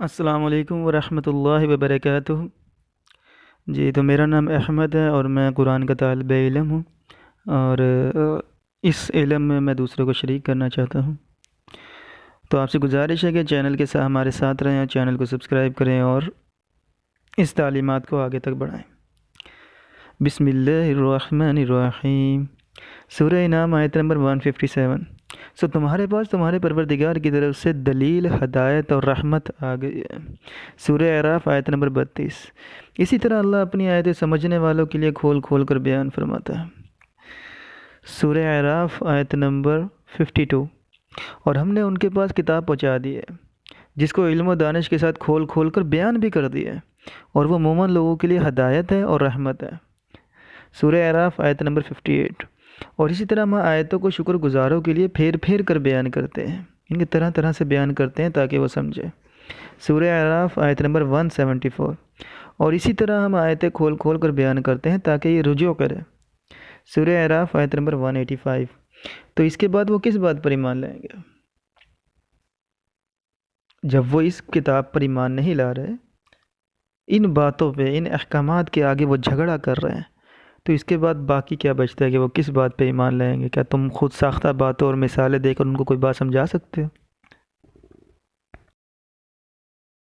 السلام علیکم ورحمۃ اللہ وبرکاتہ۔ جی تو میرا نام احمد ہے اور میں قرآن کا طالب علم ہوں، اور اس علم میں دوسروں کو شریک کرنا چاہتا ہوں۔ تو آپ سے گزارش ہے کہ چینل کے ساتھ ہمارے ساتھ رہیں، چینل کو سبسکرائب کریں اور اس تعلیمات کو آگے تک بڑھائیں۔ بسم اللہ الرحمن الرحیم۔ سورہ انعام آیت نمبر 157۔ سو تمہارے پاس تمہارے پروردگار کی طرف سے دلیل، ہدایت اور رحمت آ گئی ہے۔ سورہ اعراف آیت نمبر 32۔ اسی طرح اللہ اپنی آیتیں سمجھنے والوں کے لیے کھول کھول کر بیان فرماتا ہے۔ سورہ اعراف آیت نمبر 52۔ اور ہم نے ان کے پاس کتاب پہنچا دی ہے جس کو علم و دانش کے ساتھ کھول کھول کر بیان بھی کر دیا ہے، اور وہ مومن لوگوں کے لیے ہدایت ہے اور رحمت ہے۔ سورہ اعراف آیت نمبر 58۔ اور اسی طرح ہم آیتوں کو شکر گزاروں کے لیے پھیر پھیر کر بیان کرتے ہیں، ان کے طرح طرح سے بیان کرتے ہیں تاکہ وہ سمجھے۔ سورہ اعراف آیت نمبر 174۔ اور اسی طرح ہم آیتیں کھول کھول کر بیان کرتے ہیں تاکہ یہ رجوع کرے۔ سورہ اعراف آیت نمبر 185۔ تو اس کے بعد وہ کس بات پر ایمان لائیں گے جب وہ اس کتاب پر ایمان نہیں لا رہے؟ ان باتوں پہ، ان احکامات کے آگے وہ جھگڑا کر رہے ہیں، تو اس کے بعد باقی کیا بچتا ہے کہ وہ کس بات پہ ایمان لائیں گے؟ کیا تم خود ساختہ باتوں اور مثالیں دے کر ان کو کوئی بات سمجھا سکتے ہو؟